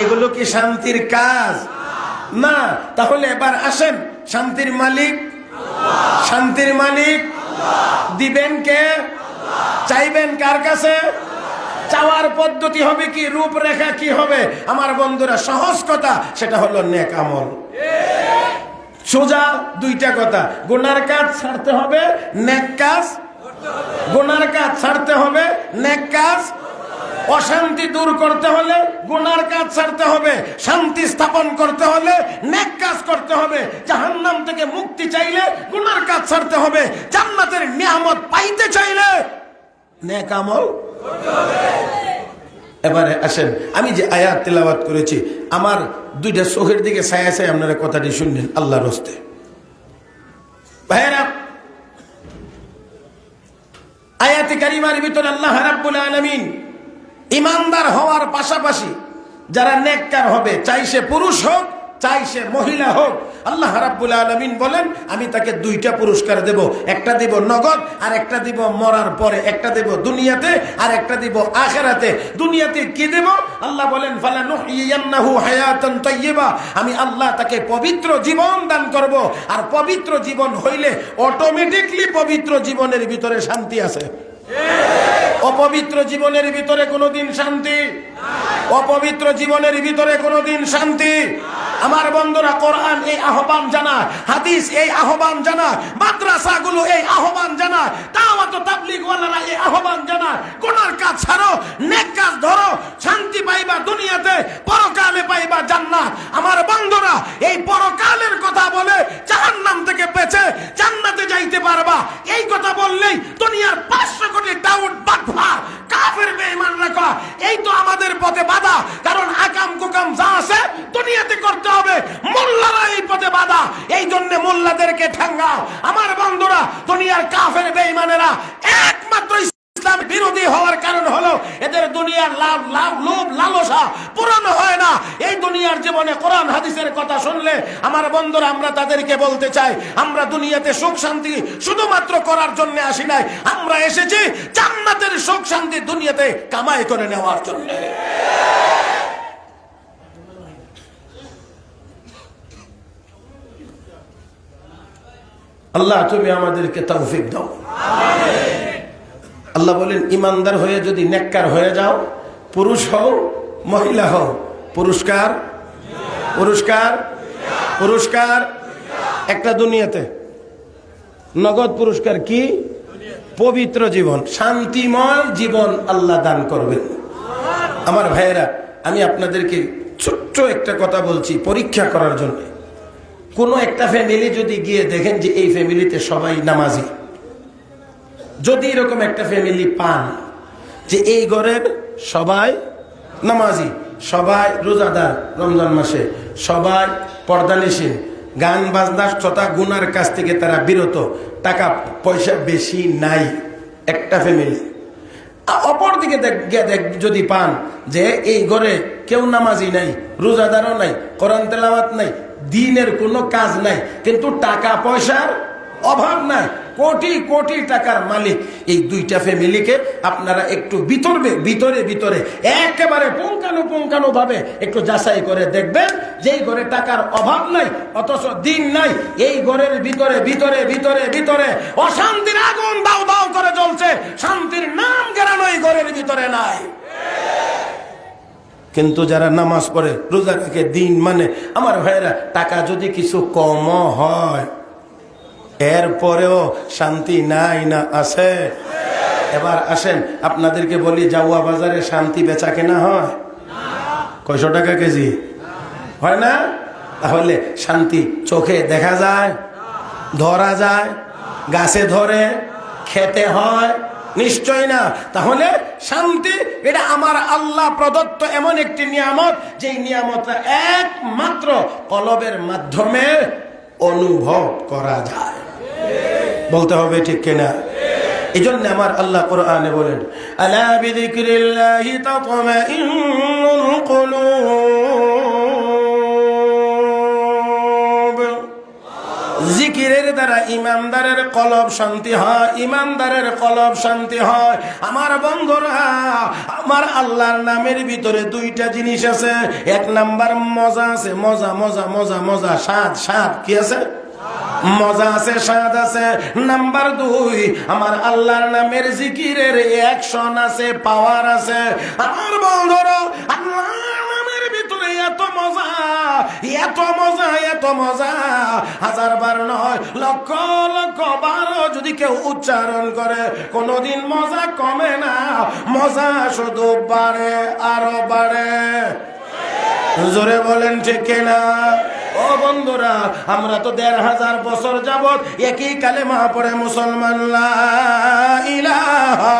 এগুলো কি শান্তির কাজ না? তাহলে এবার আসেন, শান্তির মালিক শান্তির মালিক দিবেন কে? চাইবেন কার কাছে? চাওয়ার পদ্ধতি হবে কি, রূপরেখা কি হবে? আমার বন্ধুরা, সহজ কথা, সেটা হলো নেক আমল। সোজা দুইটা কথা, গুনার কাজ ছাড়তে হবে, নেক কাজ। গুনার কাজ ছাড়তে হবে, নেক কাজ। অশান্তি দূর করতে হলে গুনার কাজ ছাড়তে হবে, শান্তি স্থাপন করতে হলে নেক কাজ করতে হবে। জাহান্নাম থেকে মুক্তি চাইলে গুনার কাজ ছাড়তে হবে, জান্নাতের নিয়ামত পাইতে চাইলে নেক আমল করতে হবে। এবারে আসেন, আমি যে আয়াত তেলাওয়াত করেছি, আমার দুইটা চোখের দিকে ছায়া ছায়া আপনারা কথাটি শুনলেন আল্লাহর হস্তে। ভাইরা, আয়াতে কারিমার ভিতরে আল্লাহ রাব্বুল আলামিন ইমানদার হওয়ার পাশাপাশি যারা নেককার হবে, চাই সে পুরুষ হোক চাই সে মহিলা হোক, আল্লাহ রাব্বুল আলামিন বলেন আমি তাকে দুইটা পুরস্কার দেব। একটা দিব নগদ, আর একটা দিব মরার পরে। একটা দেব দুনিয়াতে, আর একটা দিব আখিরাতে। দুনিয়াতে কি দেব? আল্লাহ বলেন ফালানুহইয়ান্নাহু হায়াতান তাইয়্যিবা, আমি আল্লাহ তাকে পবিত্র জীবন দান করব। আর পবিত্র জীবন হইলে অটোমেটিকলি পবিত্র জীবনের ভিতরে শান্তি আছে। অপবিত্র জীবনের ভিতরে কোনোদিন শান্তি, অপবিত্র জীবনের ভিতরে কোনোদিন শান্তি। আমার বন্ধুরা, কোরআন এই আহ্বান জানায়, হাদিস এই আহ্বান জানায়, মাদ্রাসাগুলো এই আহ্বান জানায়, দাওয়াত ও তাবলীগ ওয়ালারা এই আহ্বান জানায়, গুনার কাজ ছাড়ো, নেক কাজ ধরো, শান্তি পাইবা দুনিয়াতে, পরকালে পাইবা জান্নাত। আমার বন্ধুরা, এই পরকালের কথা বলে জাহান্নাম থেকে বেঁচে জান্নাতে যাইতে পারবা, এই কথা বললেই দুনিয়ার 500 কোটি দাউদ বাটফার কাফের বেঈমান রাখা, এই তো আমাদের পথে বাধা। কারণ আকাম কুকাম যা আছে দুনিয়াতে করতে হবে, মোল্লারা এই পথে বাধা। এই জন্য মোল্লাদেরকে ঠ্যাঙ্গাও। আমার বন্ধুরা, দুনিয়ার কাফের বেঈমানেরা একমাত্র ইসলাম বিরোধী হওয়ার কারণ হলো এদের দুনিয়ার লোভ লালসা পূরণ হয় না। এই দুনিয়ার জীবনে কোরআন হাদিসের কথা শুনলে আমার বন্ধুরা, আমরা তাদেরকে বলতে চাই, আমরা দুনিয়াতে সুখ শান্তি শুধুমাত্র করার জন্য আসি নাই, আমরা এসেছি জান্নাতের সুখ শান্তি দুনিয়াতে কামাই করে নেওয়ার জন্য। আল্লাহ তুমি আমাদেরকে তৌফিক দাও। আল্লাহ বলেন ইমানদার হয়ে যদি নেককার হয়ে যাও, পুরুষ হও মহিলা হও, পুরস্কার পুরস্কার পুরস্কার একটা দুনিয়াতে, নগদ পুরস্কার কি? পবিত্র জীবন, শান্তিময় জীবন আল্লাহ দান করবেন। আমার ভাইয়েরা, আমি আপনাদেরকে ছোট্ট একটা কথা বলছি পরীক্ষা করার জন্য। কোনো একটা ফ্যামিলি যদি গিয়ে দেখেন যে এই ফ্যামিলিতে সবাই নামাজি, যদি এরকম একটা ফ্যামিলি পান যে এই ঘরের সবাই নামাজি, সবাই রোজাদার রমজান মাসে, সবাই পর্দানিসীন, গান বাজনা তথা গুনার কাছ থেকে তারা বিরত, টাকা পয়সা বেশি নাই একটা ফ্যামিলি। অপর দিকে যদি পান যে এই ঘরে কেউ নামাজি নাই, রোজাদারও নাই, কোরআন তেলাওয়াত নাই, দিনের কোনো কাজ নাই, কিন্তু টাকা পয়সার অভাব নাই, কোটি কোটি টাকার মালিক, এই দুইটা ফ্যামিলিকে আপনারা একটু ভিতরে ভিতরে একেবারে পুঙ্খানু ভাবে একটু যাচাই করে দেখবেন যে এই ঘরে টাকার অভাব নাই অথচ দিন নাই। এই ঘরের ভিতরে ভিতরে ভিতরে ভিতরে অশান্তির আগুন দাও দাও করে জ্বলছে, শান্তির নাম গেরানো এই ঘরের ভিতরে নাই। কিন্তু যারা নামাজ পড়ে, রোজা রাখে, দিন মানে, আমার ভাইয়েরা, টাকা যদি কিছু কম হয় এরপরেও শান্তি নাই না আছে? এবার আসেন আপনাদেরকে বলি, জাউয়া বাজারে শান্তি বেচা কেনা হয়? কয়শো টাকা কেজি হয় না? তাহলে শান্তি চোখে দেখা যায়, ধরা যায়, গাছে ধরে, খেতে হয়? নিশ্চয় না। তাহলে শান্তি এটা আমার আল্লাহ প্রদত্ত এমন একটি নিয়ামত, যে নিয়ামতটা একমাত্র কলবের মাধ্যমে অনুভব করা যায়। বলতে হবে ঠিক কিনা? এই জন্য আমার আল্লাহ কোরআনে বলেন, আলা বিযিকরিল্লাহি তাতমাইন্নুল কুলুব। জিকিরের দ্বারা ইমানদারের কলব শান্তি হয়, ইমানদারের কলব শান্তি হয়। আমার বন্ধুরা, আমার আল্লাহর নামের ভিতরে দুইটা জিনিস আছে। এক নাম্বার মজা আছে, মজা মজা মজা মজা, স্বাদ স্বাদ। কি আছে? মজা আছে, স্বাদ আছে। নাম্বার দুই, আমার আল্লাহর নামের জিকিরের অ্যাকশন আছে, পাওয়ার আছে। আমার বন্ধুরা, আল্লাহর নামের ভিতরে এত মজা, এত মজা, এত মজা, হাজার বার নয়, লক্ষ লক্ষ বারও যদি কেউ উচ্চারণ করে কোনোদিন মজা কমে না, মজা শুধু বাড়ে, আরো বাড়ে। জোরে বলেন ঠিক কিনা? ও বন্ধুরা, আমরা তো ১৫০০ বছর যাবত একই কালেমা পড়ে মুসলমান, লা ইলাহা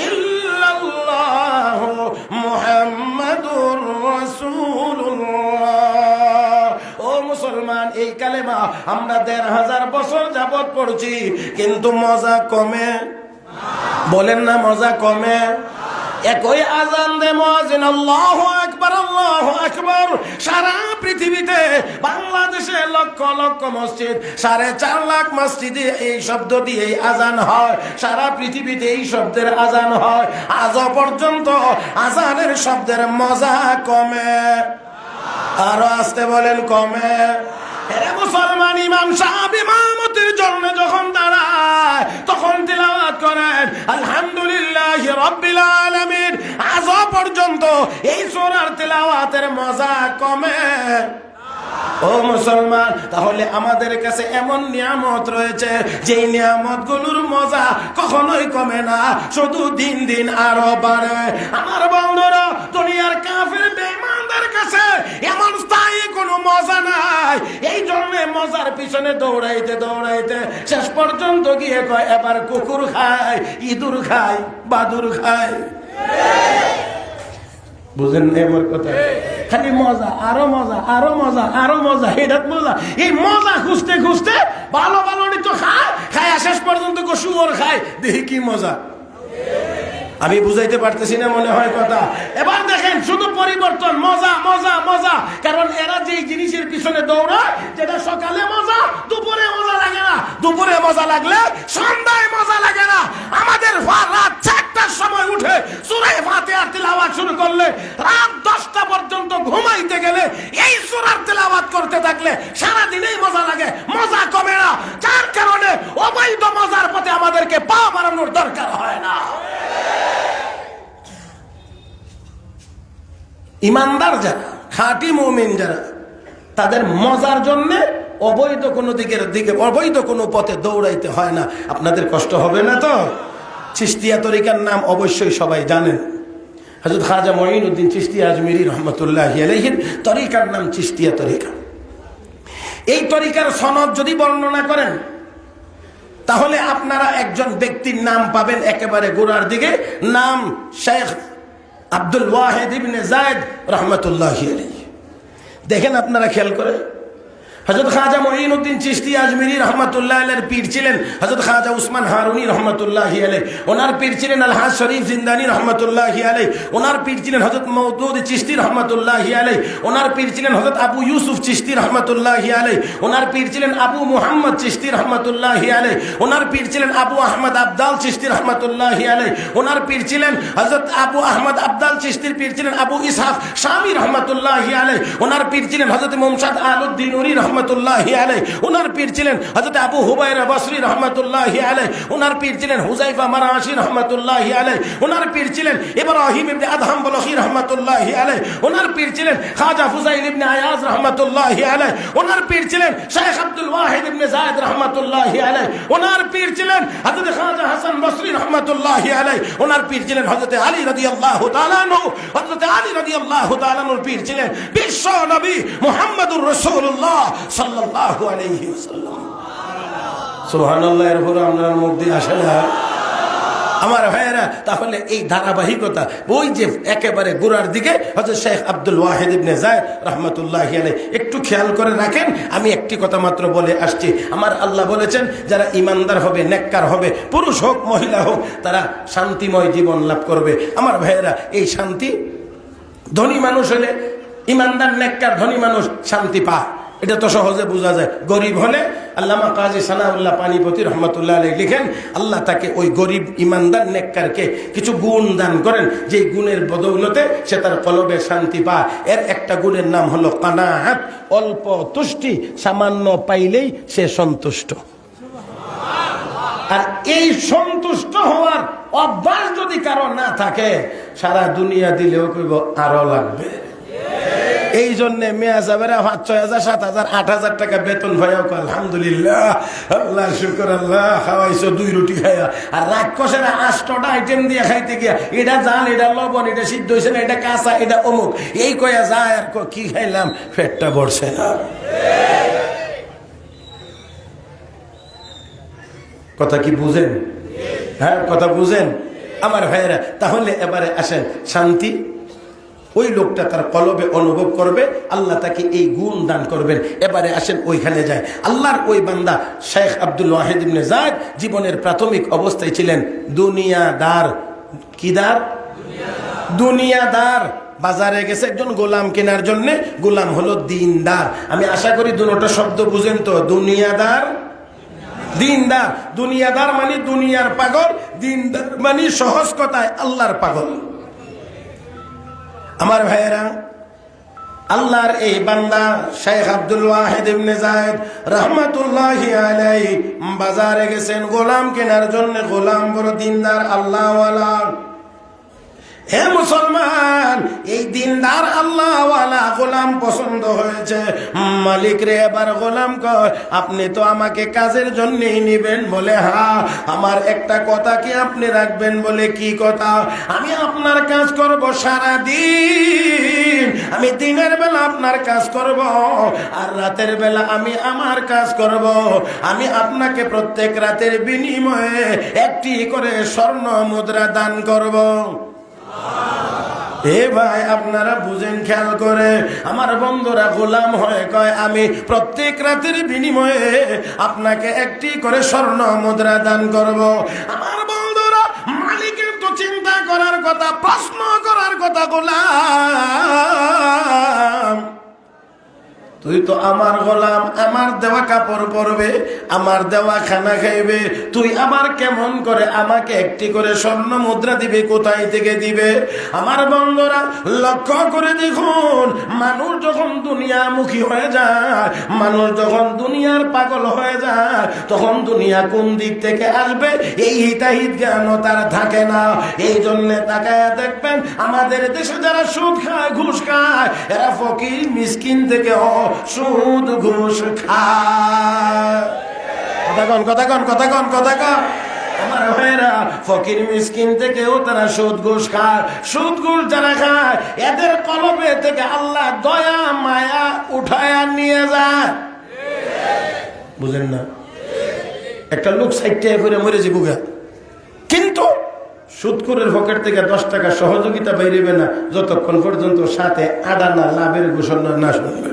ইল্লাল্লাহ মুহাম্মাদুর রাসূলুল্লাহ। ও মুসলমান, এই কালেমা আমরা ১৫০০ বছর যাবত পড়ছি, কিন্তু মজা কমে? বলেন না, মজা কমে? একই আজান দে মুয়াজ্জিন আল্লাহু আকবার, আল্লাহু আকবার। সারা পৃথিবীতে, বাংলাদেশে লক্ষ লক্ষ মসজিদ, ৪.৫ লাখ মসজিদে এই শব্দ দিয়ে আজান হয়। সারা পৃথিবীতে এই শব্দের আজান হয়। আজও পর্যন্ত আজানের শব্দের মজা কমে? আরো আসতে বলেন, কমে? এরে মুসলমান, ইমাম সাহেব ইমামতির জন্য যখন দাঁড়ায় তখন তিলাওয়াত করেন আলহামদুলিল্লাহি রাব্বিল আলামিন। আজও পর্যন্ত এই সূরার তিলাওয়াতের মজা কমে? ও মুসলমান, তাহলে আমাদের কাছে এমন নিয়ামত রয়েছে যে নিয়ামত গুলোর মজা কখনোই কমে না, শুধু দিন দিন আরো বাড়ে। আমার বন্ধুরা, দুনিয়ার কাফির বেঈমানদের কাছে এমন স্থায়ী কোনো মজা নাই। এই জন্য মজার পিছনে দৌড়াইতে দৌড়াইতে শেষ পর্যন্ত গিয়ে কয় এবার কুকুর খায়, ইঁদুর খায়, বাদুর খায়। বুঝেন না আমার কথা? খালি মজা, আরো মজা, আরো মজা, আরো মজা, এটা মজা। এই মজা খুঁজতে খুঁজতে ভালো ভালো তো খায়, খায় শেষ পর্যন্ত শুয়োর খায়। দেখি কি মজা। আমি বুঝাইতে পারতেছি না মনে হয় কথা। এবার দেখেন, শুধু পরিবর্তন, মজা মজা মজা। কারণ এরা যে জিনিসের পিছনে দৌড়ায়, যেটা সকালে মজা, দুপুরে মজা লাগে না, দুপুরে মজা লাগলে সন্ধ্যায় মজা লাগে না। আমাদের রাত ৪টার সময় উঠে সূরা ফাতিহার তিলাওয়াত শুরু করলে রাত ১০টা পর্যন্ত ঘুমাইতে গেলে এই সূরার তিলাওয়াত করতে থাকলে সারা দিনেই মজা লাগে, মজা কমে না। যার কারণে অবৈধ মজার পথে আমাদেরকে পা বাড়ানোর দরকার হয় না। ইমানদার যারা, খাঁটি মুমিন যারা, তাদের মজার জন্য অবৈধ কোনো দিকে অবৈধ কোনো পথে দৌড়াইতে হয় না। আপনাদের কষ্ট হবে না তো? চিশতিয়া তরিকার নাম অবশ্যই সবাই জানেন। হযরত খাজা মঈনুদ্দিন চিশতি আজমিরি রহমতুল্লাহি আলাইহির তরিকার নাম চিশতিয়া তরিকা। এই তরিকার সনদ যদি বর্ণনা করেন তাহলে আপনারা একজন ব্যক্তির নাম পাবেন একেবারে গোড়ার দিকে, নাম শেখ আব্দুল ওয়াহিদ ইবনে যায়েদ রহমতুল্লাহি আলাইহি। দেখেন আপনারা খেয়াল করে, হযরত খাজা মঈনুদ্দিন চিশতি আজমিরি রহমতুল্লাহ আলাইহির পীর ছিলেন হযরত খাজা উসমান হারুনি রহমতুল্লাহি আলাইহি। ওনার পীর ছিলেন আলহাজ শরীফ জিন্দানি রহমতুল্লাহি আলাইহি। ওনার পীর ছিলেন হযরত মওদুদ চিশতি রহমতুল্লাহি আলাইহি। ওনার পীর ছিলেন হযরত আবু ইউসুফ চিশতি রহমতুল্লাহি আলাইহি। ওনার পীর ছিলেন আবু মুহাম্মদ চিশতি রহমতুল্লাহি আলাইহি। ওনার পীর ছিলেন আবু আহমদ আবদাল চিশতি রহমতুল্লাহি আলাইহি। ওনার পীর ছিলেন হযরত আবু আহমদ আবদাল চিশতির পীর ছিলেন আবু ইসহাক শামী রহমতুল্লাহি আলাইহি। ওনার পীর ছিলেন হযরত মুমসাদ আলউদ্দিন নুরি রহমতুল্লাহি আলাইহি। ওনার পীর ছিলেন হযরত আবু হুবায়রা বসরি রহমতুল্লাহি আলাইহি। ওনার পীর ছিলেন হুযায়ফা মারাশি রহমতুল্লাহি আলাইহি। ওনার পীর ছিলেন ইব্রাহিম ইবনে আদহাম বলখি রহমতুল্লাহি আলাইহি। ওনার পীর ছিলেন খাজা ফুযাইল ইবনে আয়াজ রহমতুল্লাহি আলাইহি। ওনার পীর ছিলেন শেখ আব্দুল ওয়াহিদ ইবনে যায়েদ রহমতুল্লাহি আলাইহি। ওনার পীর ছিলেন হযরত খাজা হাসান বসরি রহমতুল্লাহি আলাইহি। ওনার পীর ছিলেন হযরত আলী রাদিয়াল্লাহু তাআলা আনহু। হযরত আলী রাদিয়াল্লাহু তাআলা আনহুর পীর ছিলেন বিশ্ব নবী মুহাম্মদুর রাসূলুল্লাহ সাল্লাল্লাহু আলাইহি ওয়াসাল্লাম। সুবহানাল্লাহ। এর উপর আপনার মুখ দিয়ে আসে না আমার ভাইয়েরা? তাহলে এই ধারাবাহিকতা, ওই যে একেবারে গোড়ার দিকে হযরত শেখ আব্দুল ওয়াহিদ ইবনে যায়েদ রাহমাতুল্লাহি আলাইহি, একটু খেয়াল করে রাখেন। আমি একটি কথা মাত্র বলে আসছি। আমার আল্লাহ বলেছেন যারা ইমানদার হবে, নেককার হবে, পুরুষ হোক মহিলা হোক, তারা শান্তিময় জীবন লাভ করবে। আমার ভাইয়েরা, এই শান্তি ধনী মানুষ হলে, ইমানদার নেককার ধনী মানুষ শান্তি পায়। এটা তো সহজে বোঝা যায়। গরিব হলে আল্লামা কাজী সানাউল্লাহ পানিপতি রহমতুল্লাহ আলাইহি লিখেন, আল্লাহ তাকে ওই গরিব ইমানদার নেককারকে কিছু গুণ দান করেন, যে গুণের বদৌলতে সে তার কলবে শান্তি পায়। এর একটা গুণের নাম হলো কানাআত, অল্প তুষ্টি, সামান্য পাইলেই সে সন্তুষ্ট। আর এই সন্তুষ্ট হওয়ার অভ্যাস যদি কারো না থাকে, সারা দুনিয়া দিলেও কইব আরো লাগবে। এই জন্য মেয়া যাবেরা 5,000, 6,000, 7,000, 8,000 টাকা বেতন ভাইয়া আলহামদুলিল্লাহ, আল্লাহ শুকর, আল্লাহ খাওয়াইছো 2 রুটি খাইয়া। আর রাক্ষসের 8টা আইটেম দিয়ে খাইতে গিয়া এটা জাল, এটা লবণ, এটা সিদ্ধ হয়েছে না, এটা কাঁচা, এটা অমুক, এই কয়া যায় আর কি খাইলাম, পেটটা ভরছে না। কথা কি বুঝেন? হ্যাঁ, কথা বুঝেন আমার ভাইয়েরা। তাহলে এবারে আসেন, শান্তি ওই লোকটা তার কলবে অনুভব করবে, আল্লাহ তাকে এই গুণ দান করবেন। এবারে আসেন ওইখানে যায়। আল্লাহর ওই বান্দা শেখ আব্দুল ওয়াহিদ ইবনে যায়েদ জীবনের প্রাথমিক অবস্থায় ছিলেন দুনিয়াদার। কিদার? দুনিয়াদার। বাজারে গেছে একজন গোলাম কেনার জন্য, গোলাম হলো দিনদার। আমি আশা করি দুটো শব্দ বুঝেন তো, দুনিয়াদার, দিনদার। দুনিয়াদার মানে দুনিয়ার পাগল, দিনদার মানে সহজ কথায় আল্লাহর পাগল। আমার ভাইয়েরা, আল্লাহর এই বান্দা শেখ আব্দুল ওয়াহিদ ইবনে যায়েদ রাহমাতুল্লাহি আলাইহি বাজারে গেছেন গোলাম কেনার জন্য। গোলাম বড় দিনদার, আল্লাহওয়ালা। হে মুসলমান, এই দিনদার আল্লাহওয়ালা গোলাম পছন্দ হয়েছে। মালিক রে, এবার গোলাম কয়, আপনি তো আমাকে কাজের জন্যই নিবেন? বলে হ্যাঁ। আমার একটা কথা কি আপনি রাখবেন? বলে কি কথা? আমি আপনার কাজ করব সারা দিন। আমি দিনের বেলা আপনার কাজ করব, আর রাতের বেলা আমি আমার কাজ করব। আমি আপনাকে প্রত্যেক রাতের বিনিময়ে একটি করে স্বর্ণ মুদ্রা দান করব। এ ভাই, আপনারা বুঝেন, খেয়াল করে। আমার বন্ধুরা গোলাম হয়ে কয়, আমি প্রত্যেক রাতের বিনিময়ে আপনাকে একটি করে স্বর্ণ মুদ্রা দান করব। আমার বন্ধুরা, মালিকের তো চিন্তা করার কথা, প্রশ্ন করার কথা, গোলাম তুই তো আমার গোলাম, আমার দেওয়া কাপড় পরবে, আমার দেওয়া খানা খাইবে, তুই আবার কেমন করে আমাকে একটি করে স্বর্ণ মুদ্রা দিবে? কোথায় থেকে দিবে? আমার বন্ধুরা লক্ষ্য করে দেখুন, মানুষ যখন দুনিয়ামুখী হয়ে যায়, মানুষ যখন দুনিয়ার পাগল হয়ে যায়, তখন দুনিয়া কোন দিক থেকে আসবে এই হিতাহিত জ্ঞানও তার থাকে না। এই জন্য তাকায় দেখবেন, আমাদের দেশে যারা সুদ খায়, ঘুষ খায়, এরা ফকির মিসকিন থেকে সুদ ঘুষ খায়। কথা কন। আমার ভাইরা, ফকির মিসকিন থেকেও তারা সুদ ঘুষ খায়। সুদ ঘুষ যারা খায়, এদের কলবে থেকে আল্লাহ দয়া মায়া উঠায়া নিয়ে যায়। বুঝেন না? একটা লোক 60 টাকা করে মরে যাবো, কিন্তু সুদখোরের পকেট থেকে 10 টাকা সহযোগিতা বাইরেবে না যতক্ষণ পর্যন্ত সাথে আদানা লাভের ঘোষণা না শুনবে।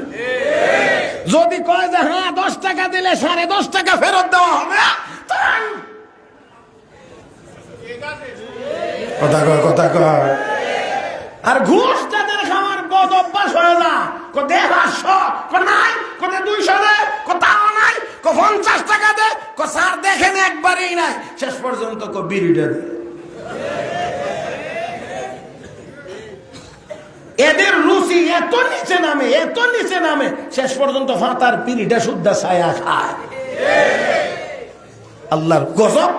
যদি কয় যে হ্যাঁ 10 টাকা দিলে 10.5 টাকা ফেরত দেওয়া হবে, কথা কয়। আর ঘুষ যাদের খাওয়ার বদ অভ্যাস হয়ে যা, দে 500, নাই 200 দে, তাও নাই, 50 টাকা দে, স্যার দেখেন একবারই নাই, শেষ পর্যন্ত বিড়িটা দে। এদের রুচি এত নিচে নামে, শেষ পর্যন্ত ফাতার পিড়িটা শুদ্ধা ছায়া খায়। আল্লাহর গজব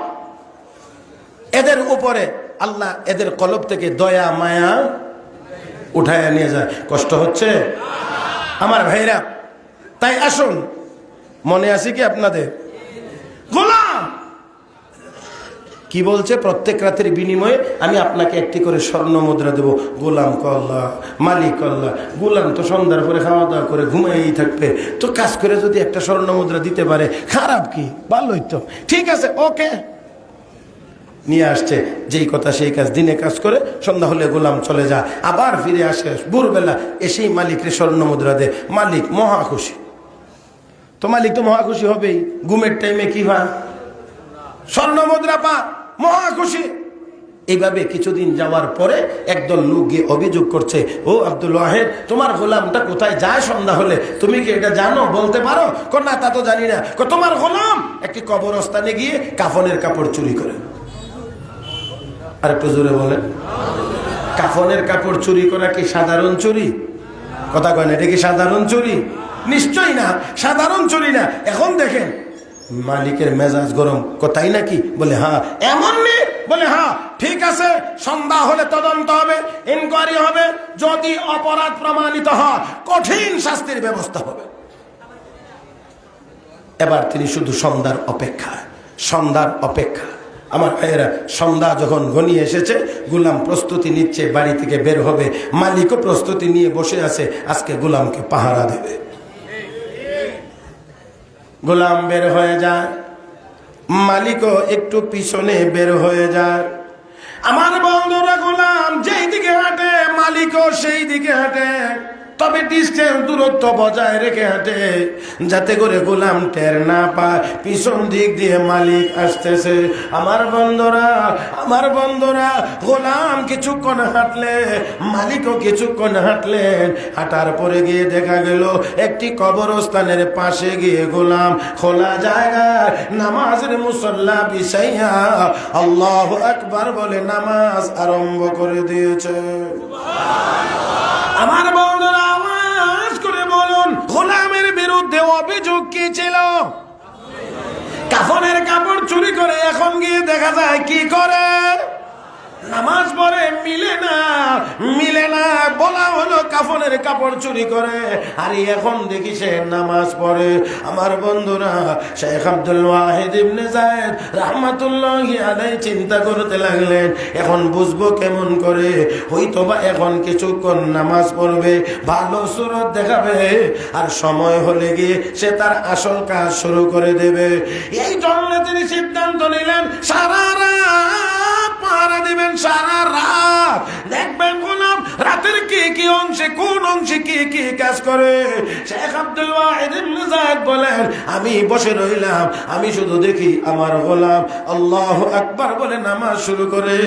এদের উপরে। আল্লাহ এদের কলব থেকে দয়া মায়া উঠায় নিয়ে যায়। কষ্ট হচ্ছে আমার ভাইরা? তাই আসুন, মনে আছে কি আপনাদের? গোলাম কি বলছে? প্রত্যেক রাতের বিনিময়ে আমি আপনাকে একটি করে স্বর্ণ মুদ্রা দেবো। গোলাম আল্লাহ, মালিক আল্লাহ। গোলাম তো সন্ধ্যার পরে খাওয়া দাওয়া করে ঘুমাইই থাকবে, তো কাজ করে যদি একটা স্বর্ণ মুদ্রা দিতে পারে খারাপ কি? ভালোই তো, ঠিক আছে, ওকে। নিয়ে আসছে, যেই কথা সেই কাজ। দিনে কাজ করে সন্ধ্যা হলে গোলাম চলে যায়, আবার ফিরে আসে ভোরবেলা, এসেই মালিকরে স্বর্ণ মুদ্রা দে। মালিক মহা খুশি। তো মালিক তো মহা খুশি হবেই, ঘুমের টাইমে কি হয়? স্বর্ণ মুদ্রা পা, মহা খুশি। এইভাবে কিছুদিন যাওয়ার পরে একদল লোক গিয়ে অভিযোগ করছে, ও আব্দুল ওয়াহেদ, তোমার গোলামটা কোথায় যায় সন্ধ্যা হলে? তুমি কি এটা জানো, বলতে পারো? না, তা তো জানি না। তোমার গোলাম একটি কবরস্থানে গিয়ে কাফনের কাপড় চুরি করে। আর একটু জোরে বলেন। কাফনের কাপড় চুরি করা কি সাধারণ চুরি? কথা কয় না, এটা কি সাধারণ চুরি? নিশ্চয়ই না, সাধারণ চুরি না। এখন দেখেন মালিকের মেজাজ গরম, কোথায় নাকি? বলে হ্যাঁ। এমন নেই? বলে হ্যাঁ, ঠিক আছে, সন্ধ্যা হলে তদন্ত হবে, ইনকোয়ারি হবে, যদি অপরাধ প্রমাণিত হয় কঠিন শাস্তির ব্যবস্থা হবে। এবার তিনি শুধু সন্ধ্যার অপেক্ষা, সন্ধ্যার অপেক্ষা। আমার ভাইয়েরা, সন্ধ্যা যখন ঘনিয়ে এসেছে, গোলাম প্রস্তুতি নিচ্ছে, বাড়ি থেকে বের হবে। মালিকও প্রস্তুতি নিয়ে বসে আছে, আজকে গোলামকে পাহারা দেবে। গোলাম বের হয়ে যায়, মালিকও একটু পিছনে বের হয়ে যায়। আমার বন্ধুরা, গোলাম যেই দিকে হাঁটে মালিকও সেই দিকে হাঁটে, তবে ডিস্টেন্স, দূরত্ব বজায় রেখে হাঁটে, যাতে করে গোলাম টের না পায় পিছন দিক দিয়ে মালিক আসতেছে। আমার বন্ধুরা, গোলাম কিছুক্ষণ হাঁটলে, মালিকও কিছুক্ষণ হাঁটলেন। হাঁটার পরে গিয়ে দেখা গেল একটি কবরস্থানের পাশে গিয়ে গোলাম খোলা জায়গায় নামাজের মুসল্লা বিছাইয়া আল্লাহু আকবার বলে নামাজ আরম্ভ করে দিয়েছে। আমার বন্ধুরা, আওয়াজ করে বলুন, গোলামের বিরুদ্ধে অভিযোগ কি ছিল? কাফনের কাপড় চুরি করে। এখন গিয়ে দেখা যায় কি করে? নামাজ পড়ে, মিলে না। বলা হলো কাফনের কাপড় চুরি করে, আর এখন দেখি সে নামাজ পড়ে। আমার বন্ধুরা, শেখ আব্দুল ওয়াহিদ ইবনে যায়েদ রাহমাতুল্লাহি আলাইহি চিন্তা করতে লাগলেন, এখন বুঝবো কেমন করে? হয়তোবা এখন কিছুক্ষণ নামাজ পড়বে, ভালো সুরত দেখাবে, আর সময় হলে গিয়ে সে তার আসল কাজ শুরু করে দেবে। এই জন্য তিনি সিদ্ধান্ত নিলেন সারা রাত পাহারা দিবেন, সারা রাত দেখবেন গোলাম রাতের কি অংশে, কোন অংশে কি কাজ করে। শেখ আব্দুল ওয়াহিদ ইবনে যায়েদ বলেন, আমি বসে রইলাম, আমি শুধু দেখি আমার গোলাম আল্লাহু আকবার বলে নামাজ শুরু করে,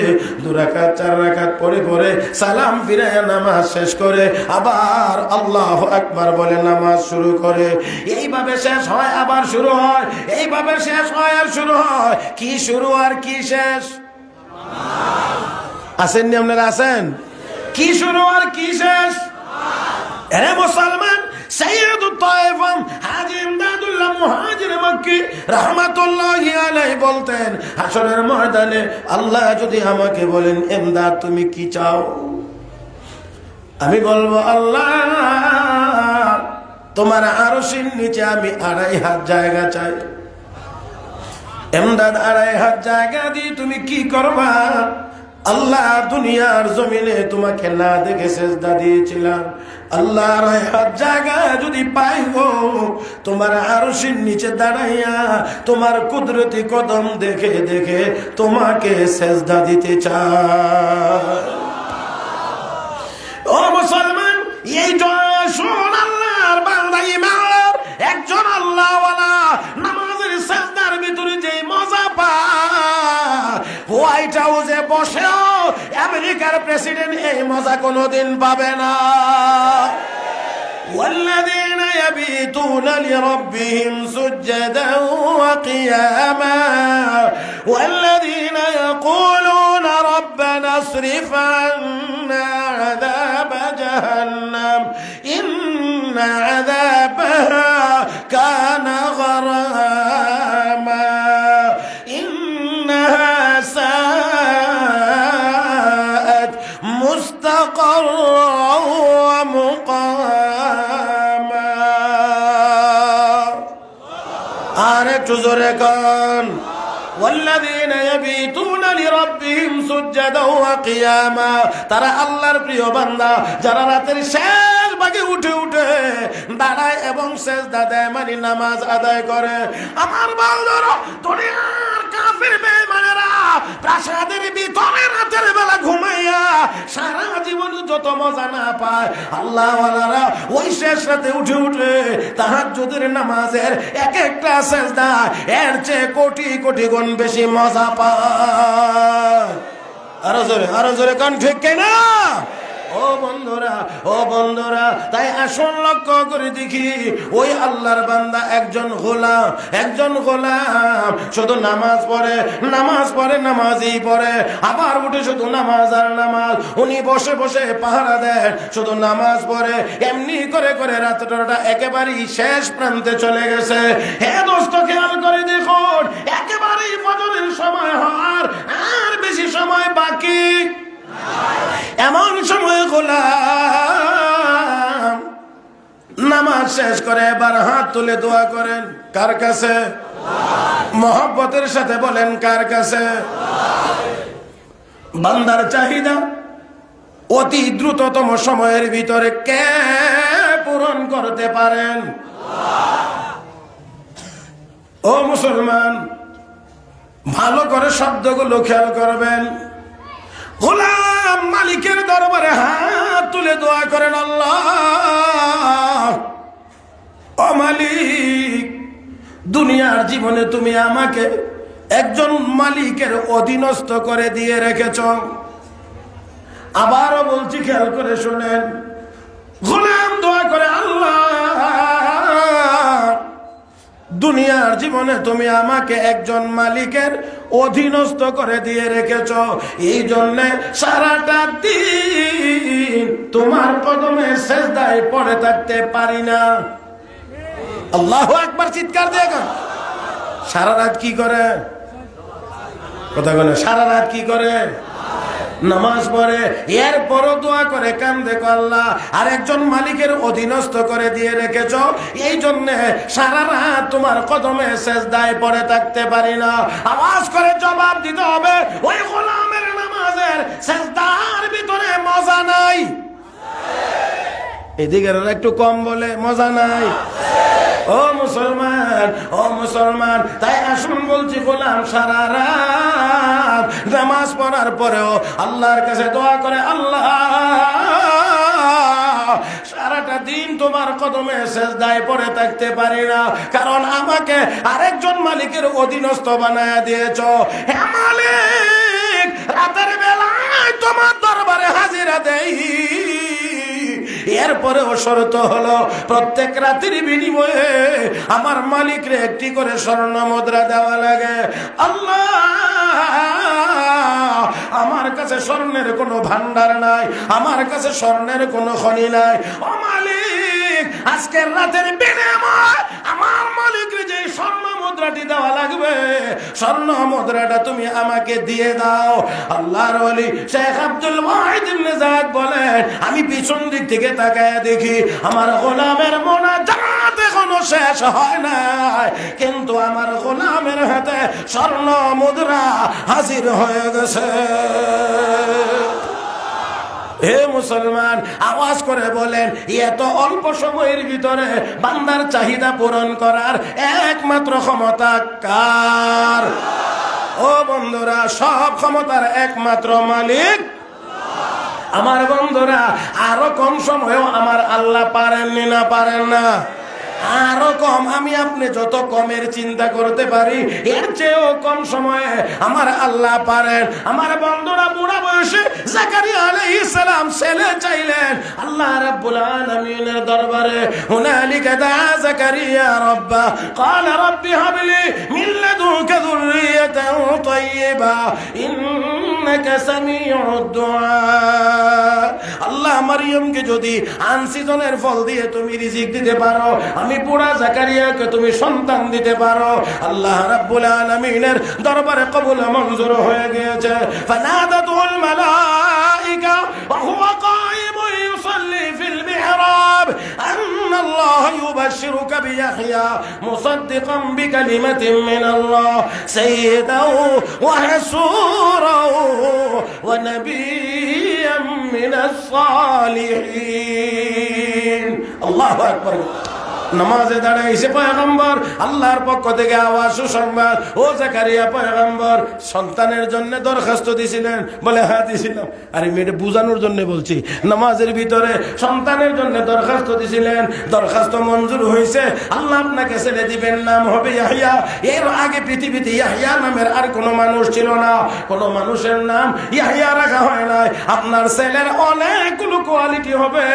2 রাকাত 4 রাকাত পরে সালাম ফিরায়া নামাজ শেষ করে আবার আল্লাহু আকবার বলে নামাজ শুরু করে। এইভাবে শেষ হয়, আবার শুরু হয়, এইভাবে শেষ হয় আর শুরু হয়। কি শুরু আর কি শেষ? আসেননি আপনারা? আছেন? কি শুরু আর কি শেষ? এরে মুসলমান, সাইয়্যিদুত তায়েফ হাজী ইমদাদুল্লাহ মুহাজির মক্কি রাহমাতুল্লাহি আলাইহি বলতেন, হাসরের ময়দানে আল্লাহ যদি আমাকে বলেন, ইমদাদ তুমি কি চাও? আমি বলবো, আল্লাহ তোমার আরশের নিচে আমি 2.5 হাত জায়গা চাই। ইমদাদ 2.5 হাত জায়গা দিয়ে তুমি কি করবা? আল্লাহ, দুনিয়ার জমিনে তোমাকে না দেখে সেজদা দিয়েছিলাম, আল্লাহ 2.5 হাত জায়গা যদি পাই গো, তোমার আরশের নিচে দাঁড়াইয়া তোমার কুদরতি কদম দেখে দেখে তোমাকে সেজদা দিতে চাই। ও মুসলমান, এই শোন, আল্লাহর বান্দা ইমানদার একজন আল্লাহওয়ালা নামাজের সেজদার ভিতরে যে মজা পায়, হোয়াইট হাউসে বসেও আমেরিকার প্রেসিডেন্ট এই মজা কোনোদিন পাবে না। والذين يبيتون لربهم سجدا وقياما والذين يقولون ربنا اصرف عنا عذاب جهنم إن عذابها كان غراما إنها ساءت مستقرا ومقاما আরেকটু জোরে কান والذين يبيتون لربهم سجدا وقياما তারা আল্লাহর প্রিয় বান্দা যারা রাতের শেষ ভাগে উঠে উঠে দাঁড়ায় এবং সিজদা দেয়, মানে নামাজ আদায় করে। আমার বান্দারা, দুনিয়ার কাফির বেঈমানেরা প্রাসাদের ভিতরে রাতের বেলা ঘুমাইয়া সারা জীবন যত মজা না পায়, আল্লাহওয়ালারা ওই শেষ রাতে উঠে উঠে তাহাজ্জুদের নামাজের এক একটা সিজদা এর চেয়ে কোটি কোটি গুণ বেশি মজা পায়। আরো জোরে কান ঠিক কিনা? ও বন্ধুরা, তাই আসল লক্ষ্য করে দেখি, ওই আল্লাহর বান্দা একজন গোলাম শুধু নামাজ পড়ে, নামাজই পড়ে, আবার উঠে শুধু নামাজ আর নামাজ। উনি বসে বসে পাহারা দেন, শুধু নামাজ পড়ে। এমনি করে করে রাতটা একেবারেই শেষ প্রান্তে চলে গেছে। হে দোস্ত, খেয়াল করে দেখুন, একেবারেই ফজরের সময় হওয়ার আর বেশি সময় বাকি। এমন সময় গোলাম নামাজ শেষ করে এবার হাত তুলে দোয়া করেন। কার কাছে? মহব্বতের সাথে বলেন, কার কাছে? বান্দার চাহিদা অতি দ্রুততম সময়ের ভিতরে কে পূরণ করতে পারেন? ও মুসলমান, ভালো করে শব্দগুলো খেয়াল করবেন। গোলাম মালিকের দরবারে হাত তুলে দোয়া করেন, আল্লাহ, ও মালিক, দুনিয়ার জীবনে তুমি আমাকে একজন মালিকের অধীনস্থ করে দিয়ে রেখেছ। আবারও বলছি, খেয়াল করে শুনেন। গোলাম দোয়া করে, আল্লাহ, দুনিয়ার জীবনে তুমি আমাকে একজন মালিকের অধীনস্থ করে দিয়ে রেখেছ, এই জন্যে সারাটা দিন তোমার কদমে সেজদায় পড়ে থাকতে পারি না। আল্লাহু আকবার, চিৎকার দিয়ে গান। সারা রাত কি করে? কথা বলে, সারা রাত কি করে? নামাজ পড়ে, এরপরও দোয়া করে, কান্দে, আল্লাহ, আর একজন মালিকের অধীনস্থ করে দিয়ে রেখেছ, এই জন্যে সারা রাত তোমার কদমে সেজদায় পড়ে থাকতে পারি না। আওয়াজ করে জবাব দিতে হবে, ওই গোলামের নামাজের সেজদার ভিতরে মজা নাই। এদিকে একটু কম বলে, মজা নাই। ও মুসলমান, তাই আসুন বলছি, গোলাম সারা রাত নামাজ পড়ার পরেও আল্লাহর কাছে দোয়া করে, আল্লাহ, সারাটা দিন তোমার কদমে সেজদায় পড়ে থাকতে পারি না, কারণ আমাকে আরেকজন মালিকের অধীনস্থ বানায়া দিয়েছ। হে মালিক, রাতের বেলায় তোমার দরবারে হাজিরা দেই, এরপরেও শর্ত হলো প্রত্যেক রাতের বিনিময়ে আমার মালিকরে একটি করে স্বর্ণ মুদ্রা দেওয়া লাগে। আল্লাহ, আমার কাছে স্বর্ণের কোনো ভান্ডার নাই, আমার কাছে স্বর্ণের কোনো খনি নাই। ও মালিক, আজকের রাতের বিনিময়ে আমার মালিকরে যে স্বর্ণ মুদ্রাটি দেওয়া লাগবে, স্বর্ণ মুদ্রাটা তুমি আমাকে দিয়ে দাও। আল্লাহর ওলি শেখ আব্দুল ওয়াহিদ ইবনে যায়েদ বলেন, আমি পিছন দিক থেকে তাকায় দেখি আমার গোলামের মোনাজাত এখনো শেষ হয় নাই, কিন্তু আমার গোলামের হাতে স্বর্ণ মুদ্রা হাজির হয়ে গেছে। হে মুসলমান, আওয়াজ করে বলেন, এত অল্প সময়ের ভিতরে বান্দার চাহিদা পূরণ করার একমাত্র ক্ষমতা কার? ও বন্ধুরা, সব ক্ষমতার একমাত্র মালিক আমার। বন্ধুরা, আরো কম সময়েও আমার আল্লাহ পারেননি না? পারেন না? আরো কম, আমি আপনি যত কমের চিন্তা করতে পারি, এর চেয়েও কম সময়ে আমার আল্লাহ পারেন। আমার বন্ধুরা, বুড়া বয়সে জাকারিয়া আলাইহিস সালাম ছেলে চাইলেন আল্লাহ রাব্বুল আলামিনের দরবারে। হুনালিকা দা জাকারিয়া রাব্বা ক্বালা রাব্বি হাবলি মিন লাদুনকা যুররিয়াতান তাইয়্যিবা ইন্নাকা সামিউদ দুআ। আল্লাহ, মারিয়ামকে যদি আনসিজনের ফল দিয়ে তুমি রিজিক দিতে পারো, আমি বুড়া জাকারিয়াকে তুমি সন্তান দিতে পারো, আল্লাহ রাব্বুল আলামিনের দরবারে কবুল মঞ্জুর হয়ে গিয়েছে। ফানাদাতুল মালাইকা ওয়া হুয়া কাইমুন ইউসাল্লি ফিল মিহরাব আন্নাল্লাহ ইউবাশশিরুকা বিয়াহইয়া মুসাদ্দিকান বিকালিমাতিন মিনাল্লাহ সাইয়্যিদান ওয়া হাসূরান ওয়া নাবিয়্যান মিনাস সালিহিন। আল্লাহু আকবার। নামাজে দাঁড়াইছে পয়গম্বর, আল্লাহর পক্ষ থেকে আওয়াজ সুসংবাদ, ও জাকারিয়া পয়গম্বর সন্তানের জন্য দরখাস্ত দিছিলেন? বলে হ্যাঁ দিছিলাম। আরে মেয়েটা বুঝানোর জন্য বলছি, নামাজের ভিতরে সন্তানের জন্য দরখাস্ত দিছিলেন, দরখাস্ত মঞ্জুর হয়েছে, আল্লাহ আপনাকে ছেলে দিবেন, নাম হবে ইয়াহইয়া। এর আগে পৃথিবীতে ইয়াহইয়া নামের আর কোনো মানুষ ছিল না, কোনো মানুষের নাম ইয়াহইয়া রাখা হয় নাই। আপনার ছেলের অনেকগুলো কোয়ালিটি হবে,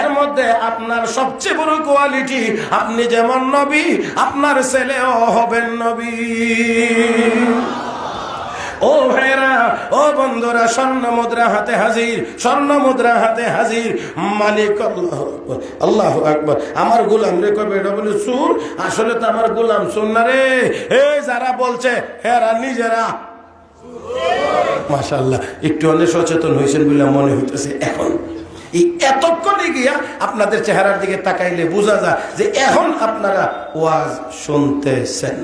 এর মধ্যে আপনার সবচেয়ে বড় কোয়ালিটি, আপনি যেমন নবী আপনার ছেলেও হবেন নবী। ও ভাইরা, ও বন্ধুরা, স্বর্ণ মুদ্রা হাতে হাজির, স্বর্ণ মুদ্রা হাতে হাজির। মালিক আল্লাহু আকবার। আমার গোলাম রে কবে এটা বলে সুর, আসলে তো আমার গোলাম সুর না রে। এই যারা বলছে হেরা নিজেরা মাশাআল্লাহ একটু অনেক সচেতন হয়েছেন বলে মনে হইতেছে। এখন এই এতক্ষণে গিয়া আপনাদের চেহারার দিকে তাকাইলে বোঝা যায় যে এখন আপনারা ওয়াজ শুনতেছেন।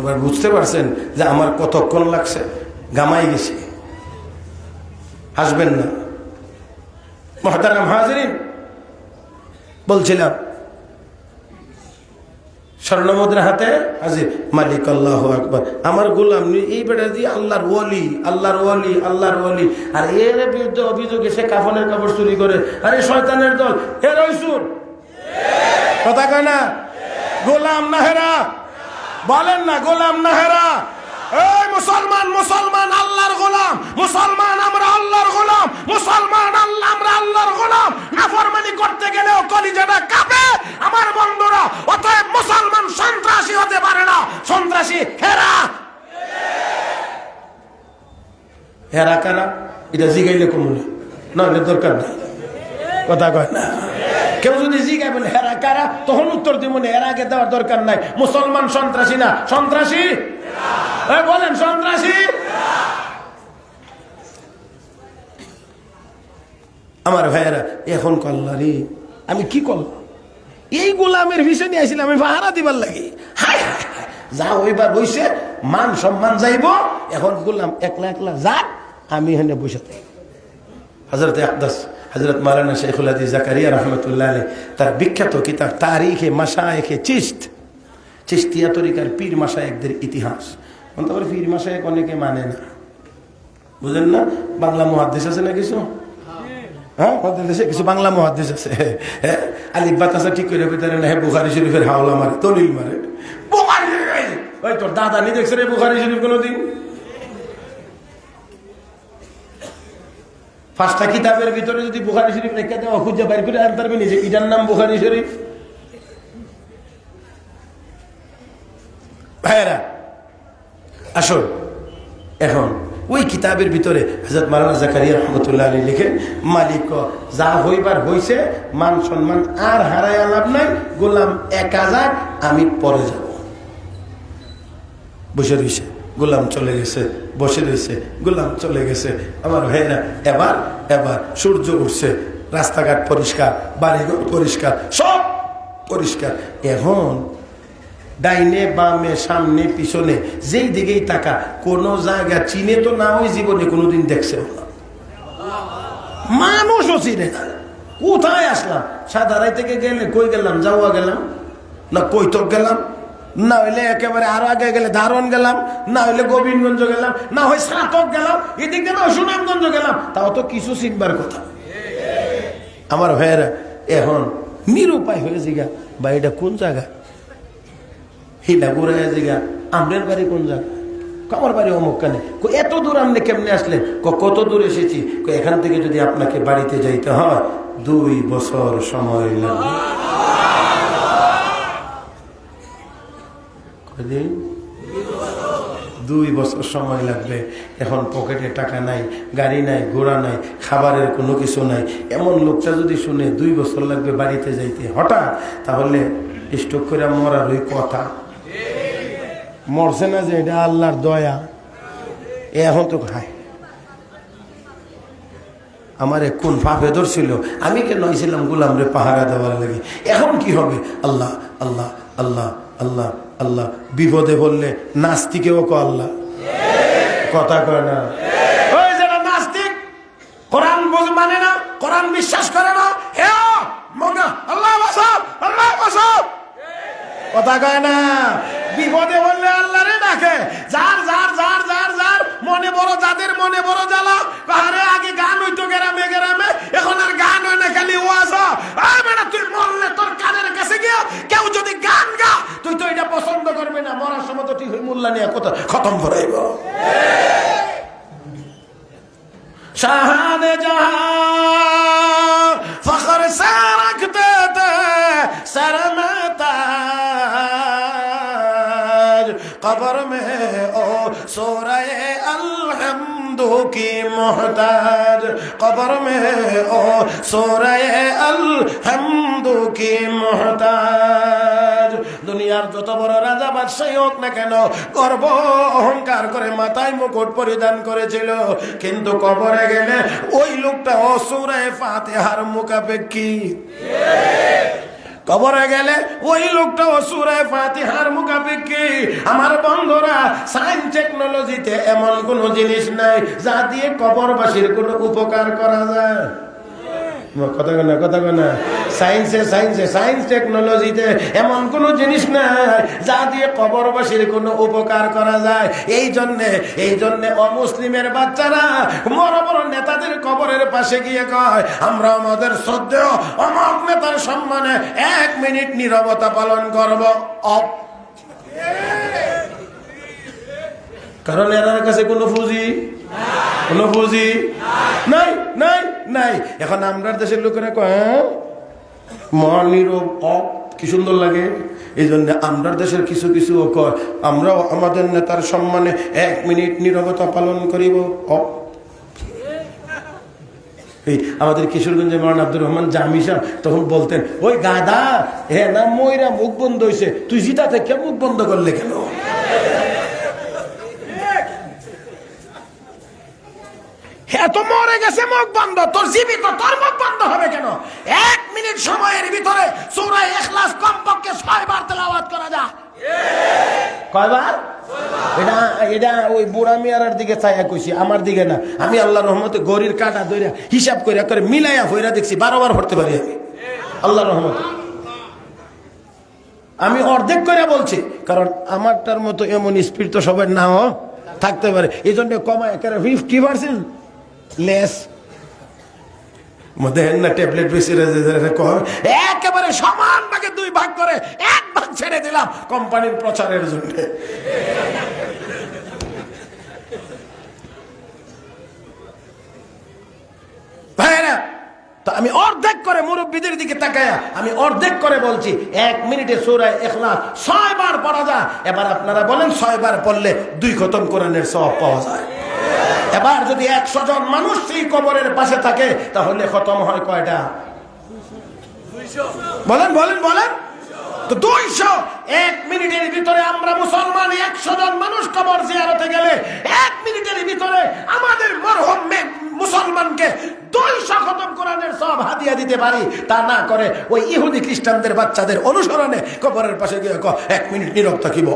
এবার বুঝতে পারছেন যে আমার কতক্ষণ লাগছে, গামাই গেছি। হাসবেন না মুহতারাম হাজিরিন, বলছিলাম স্বর্ণ মুদ্রা হাতে হাজির, মালিক আল্লাহু আকবার। আমার গোলাম এই বেটা দিয়ে আল্লাহর ওয়ালি, আল্লাহর ওয়ালি, আল্লাহর ওয়ালি। আর এর বিরুদ্ধে অভিযোগ এসে কাফনের কাপড় চুরি করে, আরে শয়তানের দল, হে রইসুর কথা কয় না, গোলাম না হেরা, বলেন না গোলাম না হেরা। এই মুসলমান, মুসলমান আল্লাহর গোলাম, মুসলমান আমরা আল্লাহর গোলাম, মুসলমান আল্লাহ আমরা আল্লাহর গোলাম। নাফরমানি করতে গেলেও কলিজাটা কাঁপে আমার বন্ধুরা। অতএব মুসলমান সন্ত্রাসী হতে পারে না, সন্ত্রাসী হেরা। হেরা কারা এটা জিগাইলে কমুনে নইলে দরকার নেই, কথা কয় না। কেউ যদি জিগায় বলে হেরা কারা, তখন উত্তর দিব না, এর আগে দেওয়ার দরকার নাই। মুসলমান সন্ত্রাসী না, সন্ত্রাসী বলেন, সন্ত্রাসী। আমার ভাইয়েরা এখন কল্লারি আমি কি করলাম, এই গোলামের বিষয় নিয়ে আসছিলাম আমি পাহারা দিবার লাগি। হায় হায় হায়, যা ওইবার বইছে মান সম্মান যাইব। এখন গোলাম একলা একলা যাক, আমি এখানে বসে থাকি। হযরত আকদাস হযরত মাওলানা শাইখুল হাদিস জাকারিয়া রাহমাতুল্লাহ আলাইহি তার বিখ্যাত কিতাব তারিখে মাশায়েখে চিশতিয়া তরিকার পীর মাশায়েখদের ইতিহাস। তারপরে পীর মাশায়েখ অনেকে মানে না, বুঝেন না। বাংলা মুহাদ্দিস আছে না কিছু, হ্যাঁ আমাদের দেশে কিছু বাংলা মুহাদ্দিস আছে, আলিফ বাতাসা ঠিক করে ভিতরে না, বুখারী শরীফের হাওলা মারে, দলিল মারে। ওই তোর দাদা নি দেখছে রে বুখারী শরীফ কোনোদিন? পাঁচটা কিতাবের ভিতরে যদি বুখারী শরীফ রেখে দেওয়া, খুঁজে বাইর করে আনতে পারবে নিজে এটার নাম বুখারী শরীফ? ভাইয়েরা আসুন, এখন ওই কিতাবের ভিতরে হযরত মাওলানা জাকারিয়া রাহমাতুল্লাহ আলাইহি লিখেন, মালিক যা হইবার হইছে, মান সম্মান আর হারায়া লাভ নাই, গোলাম 1000 আমি পরে যাব। বসে রয়েছে গোলাম, চলে গেছে, বসে রয়েছে গোলাম, চলে গেছে। আমার ভাইয়েরা এবার এবার সূর্য উঠছে, রাস্তাঘাট পরিষ্কার, বাড়িঘর পরিষ্কার, সব পরিষ্কার। এখন ডাইনে বামে সামনে পিছনে যেই দিকেই তাকা, কোন জায়গা চিনে তো না, ওই জীবনে কোনোদিন দেখছে না, মানুষও চিনে না। কোথায় আসলাম? সাদারাই থেকে গেলে কই গেলাম? যাওয়া গেলাম না কৈতক গেলাম, না হইলে একেবারে আরো আগে গেলে ধারণ গেলাম, না হইলে গোবিন্দগঞ্জ গেলাম, না হয় সাতক গেলাম, এদিক গেলাম সুনামগঞ্জ গেলাম, তাও তো কিছু চিনবার কথা। আমার ভাইয়েরা এখন নিরুপায় হয়ে জিগা, বা এটা কোন জায়গা? হিলা ঘুরে জিগা, আমাদের বাড়ি কোন জায়গা? আমার বাড়ি অমুক কানে। এত দূর আপনি কেমনে আসলেন? কত দূর এসেছি? এখান থেকে যদি আপনাকে বাড়িতে যাইতে হয় 2 বছর সময় লাগবে। 2 বছর সময় লাগবে। এখন পকেটে টাকা নাই, গাড়ি নাই, ঘোড়া নাই, খাবারের কোনো কিছু নাই। এমন লোকটা যদি শুনে 2 বছর লাগবে বাড়িতে যাইতে হঠাৎ, তাহলে স্ট্রোক করে মরার ওই কথা। মরছে না যে এটা আল্লাহর দয়া। এখন তো খায় আমার কোন ফাঁপে ধরছিল, আমি কেন হয়েছিলাম গোলাম রে পাহারা দেওয়ার লাগে। এখন কি হবে? আল্লাহ আল্লাহ আল্লাহ আল্লাহ আল্লাহ। বিপদে বললে নাস্তিকেও কো আল্লাহ, কথা কয় না। ওই যারা নাস্তিক, কোরআন মানে না, কোরআন বিশ্বাস করে না, কথা কয় না। বিপদে বললে আল্লাহরে ডাকে। যার যার যার যার যার মনে বড়, যাদের মনে বড় জ্বালা, আরে আগে গান হইতো গ্রামে গ্রামে, এখন আর গান হয় না, খালি ওয়াজ। বেটা তুই মরলে তোর কানের কাছে গিয়ে কেউ যদি গান গা, তুই তো এটা পছন্দ করবি না, মরার সময় তো ঠিক মোল্লা নিয়ে কত খতম করাইব। শাহানে জাহান ফখর সে রাখতে थे सर में ताज, कब्र में ओ सोरे अलहम्दु की मोहताज, कब्र में ओ सोरे अलहम्दु की मोहताज। দুনিয়ার যত বড় রাজা বাদশাহী হোক না কেন, গর্ব অহংকার করে মাথায় মুকুট পরিধান করেছিল, কিন্তু কবরে গেলে ওই লোকটা সূরা ফাতিহার মুখাপেক্ষী। কবরে গেলে ওই লোকটা সূরা ফাতিহার মুখাপেক্ষী। আমার বন্ধুরা, সায়েন্স টেকনোলজিতে এমন কোন জিনিস নাই যা দিয়ে কবরবাসীর কোনো উপকার করা যায়। কথা বলে কথা বলে না। সায়েন্স টেকনোলজিতে এমন কোন জিনিস নাই যা দিয়ে কবরবাসীর কোনো উপকার করা যায়। এই জন্যে অমুসলিমের বাচ্চারা বড় বড় নেতাদের কবরের পাশে গিয়ে কয়, আমরা আমাদের শ্রদ্ধেয় অমুক নেতার সম্মানে 1 মিনিট নীরবতা পালন করব। কারণ এর কাছে কোনো পুঁজি নাই নাই নাই। এখন আমরা দেশের লোকেরা কয় মহানীরব কি সুন্দর লাগে। এই জন্য আমরা দেশের কিছু কিছু কয়, আমরাও আমাদের নেতার সম্মানে 1 মিনিট নীরবতা পালন করিব। আমাদের কিশোরগঞ্জের মৌলানা আব্দুর রহমান জামি সাহেব তখন বলতেন, ওই গাদা হ্যাঁ না ময়রা মুখ বন্ধ হয়েছে, তুই জিতা থেকে মুখ বন্ধ করলে কেন? হ্যাঁ তো মরে গেছে মুখ বন্ধ, তোর জীবিত তোর মুখ বন্ধ হবে কেন? 1 মিনিট সময়ের ভিতরে সূরা ইখলাস কমপক্ষে 6 বার তেলাওয়াত করা যায়। কয়বার? এটা ওই বুড়া মিয়ার দিকে চাইয়া কইছি, আমার দিকে না। আমি আল্লাহর রহমতে গরির কাটা ধরে হিসাব করে মিলাইয়া ফইরা দেখছি 12 বার পড়তে পারি আমি আল্লাহর রহমতে। আমি অর্ধেক করে বলছি, কারণ আমারটার মতো এমন স্পিড তো সবার নাও থাকতে পারে। এই জন্য কমায় 50% লেস দেখেন না, ট্যাবলেট বেশি একেবারে সমান ভাগে 2 ভাগ করে 1 ভাগ ছেড়ে দিলাম কোম্পানির প্রচারের জন্য। ভাইরা, তো আমি অর্ধেক করে মুরব্বীদের দিকে তাকায়া আমি অর্ধেক করে বলছি 1 মিনিটে সূরা ইখলাস 6 বার পড়া যায়। এবার আপনারা বলেন 6 বার পড়লে 2 খতম কোরআনের সওয়াব পাওয়া যায়। এবার যদি 100 জন মানুষ সেই কবরের পাশে থাকে তাহলে খতম হয় কয়টা? 200। বলেন বলেন বলেন তো 200। 1 মিনিটের ভিতরে আমরা মুসলমান 100 জন মানুষ কবর জিয়ারতে গেলে 1 মিনিটের ভিতরে আমাদের মরহুম মুসলমানকে 200 খতম কোরআনের সওয়াব হাদিয়া দিতে পারি। তা না করে ওই ইহুদি খ্রিস্টানদের বাচ্চাদের অনুসরণে কবরের পাশে গিয়ে 1 মিনিট নীরব থাকিব।